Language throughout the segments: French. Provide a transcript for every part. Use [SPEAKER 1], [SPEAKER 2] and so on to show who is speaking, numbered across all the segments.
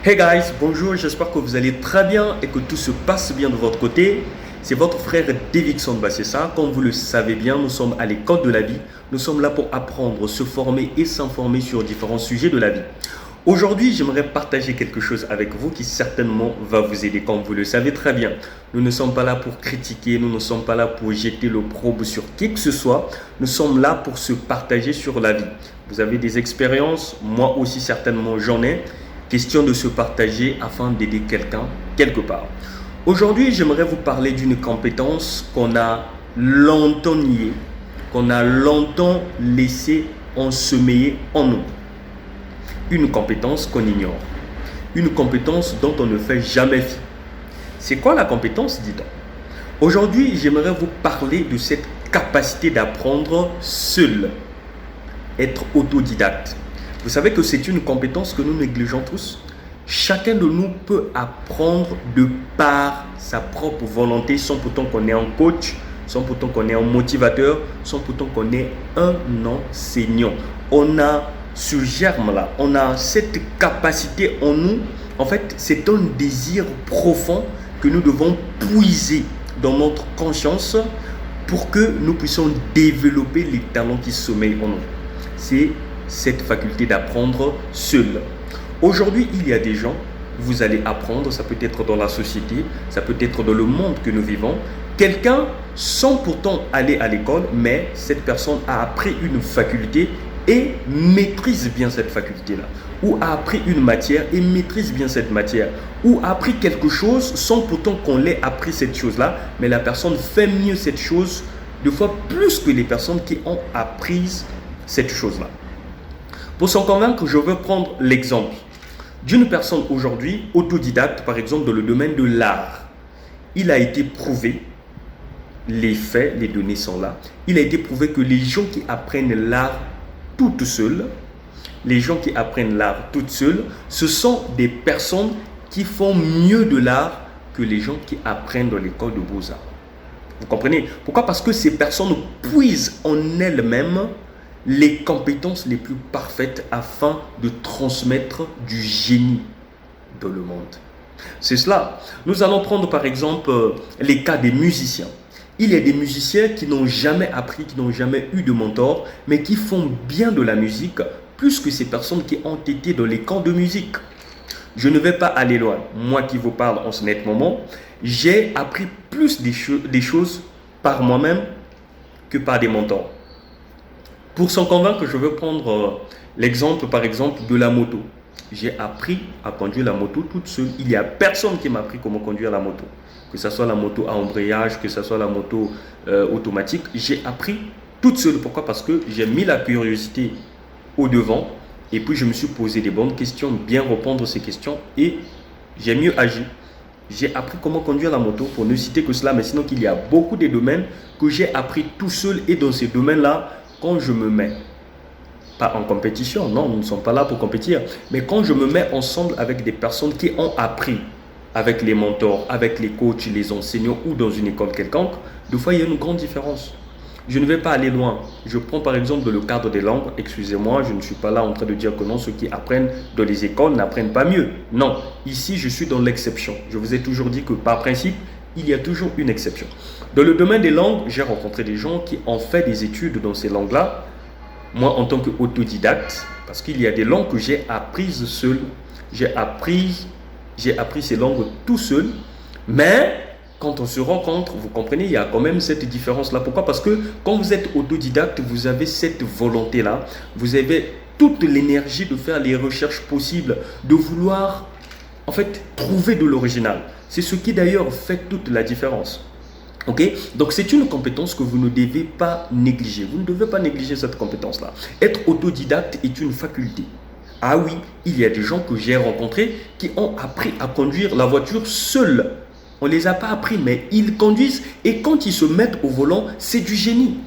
[SPEAKER 1] Hey guys, bonjour, j'espère que vous allez très bien et que tout se passe bien de votre côté. C'est votre frère Davidson Bassessa. Comme vous le savez bien, nous sommes à l'école de la vie. Nous sommes là pour apprendre, se former et s'informer sur différents sujets de la vie. Aujourd'hui, j'aimerais partager quelque chose avec vous qui certainement va vous aider, comme vous le savez très bien. Nous ne sommes pas là pour critiquer, nous ne sommes pas là pour jeter l'opprobre sur qui que ce soit. Nous sommes là pour se partager sur la vie. Vous avez des expériences, moi aussi certainement j'en ai. Question de se partager afin d'aider quelqu'un quelque part. Aujourd'hui, j'aimerais vous parler d'une compétence qu'on a longtemps niée, qu'on a longtemps laissé ensommeiller en nous. Une compétence qu'on ignore. Une compétence dont on ne fait jamais fi. C'est quoi la compétence, dis-donc? Aujourd'hui, j'aimerais vous parler de cette capacité d'apprendre seul. Être autodidacte. Vous savez que c'est une compétence que nous négligeons tous. Chacun de nous peut apprendre de par sa propre volonté, sans pourtant qu'on ait un coach, sans pourtant qu'on ait un motivateur, sans pourtant qu'on ait un enseignant. On a ce germe-là, on a cette capacité en nous. En fait, c'est un désir profond que nous devons puiser dans notre conscience pour que nous puissions développer les talents qui sommeillent en nous. C'est cette faculté d'apprendre seul. Aujourd'hui, il y a des gens, vous allez apprendre, ça peut être dans la société, ça peut être dans le monde que nous vivons. Quelqu'un, sans pourtant aller à l'école, mais cette personne a appris une faculté et maîtrise bien cette faculté-là. Ou a appris une matière et maîtrise bien cette matière. Ou a appris quelque chose sans pourtant qu'on l'ait appris cette chose-là, mais la personne fait mieux cette chose deux fois plus que les personnes qui ont appris cette chose-là. Pour s'en convaincre, je veux prendre l'exemple d'une personne aujourd'hui autodidacte, par exemple dans le domaine de l'art. Il a été prouvé, les faits, les données sont là, il a été prouvé que les gens qui apprennent l'art toutes seules, ce sont des personnes qui font mieux de l'art que les gens qui apprennent dans l'école de beaux-arts. Vous comprenez? Pourquoi? Parce que ces personnes puisent en elles-mêmes les compétences les plus parfaites afin de transmettre du génie dans le monde. C'est cela. Nous allons prendre par exemple les cas des musiciens. Il y a des musiciens qui n'ont jamais appris, qui n'ont jamais eu de mentor, mais qui font bien de la musique plus que ces personnes qui ont été dans les camps de musique. Je ne vais pas aller loin. Moi qui vous parle en ce net moment, j'ai appris plus des choses par moi-même que par des mentors. Pour s'en convaincre, je veux prendre l'exemple, par exemple, de la moto. J'ai appris à conduire la moto toute seule. Il n'y a personne qui m'a appris comment conduire la moto. Que ce soit la moto à embrayage, que ce soit la moto automatique. J'ai appris toute seule. Pourquoi? Parce que j'ai mis la curiosité au devant. Et puis, je me suis posé des bonnes questions, bien répondre à ces questions. Et j'ai mieux agi. J'ai appris comment conduire la moto, pour ne citer que cela. Mais sinon, qu'il y a beaucoup de domaines que j'ai appris tout seul. Et dans ces domaines-là, quand je me mets, pas en compétition, non, nous ne sommes pas là pour compétir, mais quand je me mets ensemble avec des personnes qui ont appris, avec les mentors, avec les coachs, les enseignants ou dans une école quelconque, des fois il y a une grande différence. Je ne vais pas aller loin. Je prends par exemple le cadre des langues. Excusez-moi, je ne suis pas là en train de dire que non, ceux qui apprennent dans les écoles n'apprennent pas mieux. Non, ici je suis dans l'exception. Je vous ai toujours dit que par principe, il y a toujours une exception. Dans le domaine des langues, j'ai rencontré des gens qui ont fait des études dans ces langues-là. Moi, en tant qu'autodidacte, parce qu'il y a des langues que j'ai apprises seul. J'ai appris ces langues tout seul. Mais quand on se rencontre, vous comprenez, il y a quand même cette différence-là. Pourquoi? Parce que quand vous êtes autodidacte, vous avez cette volonté-là. Vous avez toute l'énergie de faire les recherches possibles, de vouloir en fait trouver de l'original. C'est ce qui d'ailleurs fait toute la différence. Ok? Donc c'est une compétence que vous ne devez pas négliger. Vous ne devez pas négliger cette compétence-là. Être autodidacte est une faculté. Ah oui, il y a des gens que j'ai rencontrés qui ont appris à conduire la voiture seuls. On ne les a pas appris, mais ils conduisent et quand ils se mettent au volant, c'est du génie.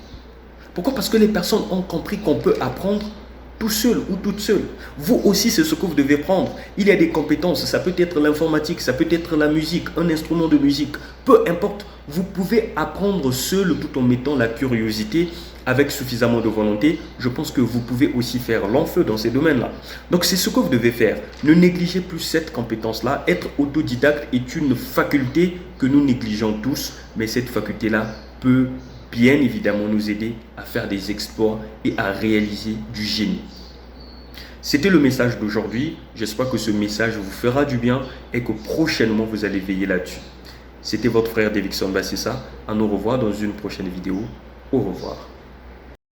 [SPEAKER 1] Pourquoi? Parce que les personnes ont compris qu'on peut apprendre tout seul ou toute seule. Vous aussi, c'est ce que vous devez prendre. Il y a des compétences, ça peut être l'informatique, ça peut être la musique, un instrument de musique, peu importe. Vous pouvez apprendre seul tout en mettant la curiosité avec suffisamment de volonté, je pense que vous pouvez aussi faire long feu dans ces domaines-là. Donc c'est ce que vous devez faire. Ne négligez plus cette compétence-là. Être autodidacte est une faculté que nous négligeons tous, mais cette faculté-là peut bien évidemment nous aider à faire des exploits et à réaliser du génie. C'était le message d'aujourd'hui. J'espère que ce message vous fera du bien et que prochainement vous allez veiller là-dessus. C'était votre frère Davidson Bassissa. À nous revoir dans une prochaine vidéo. Au revoir.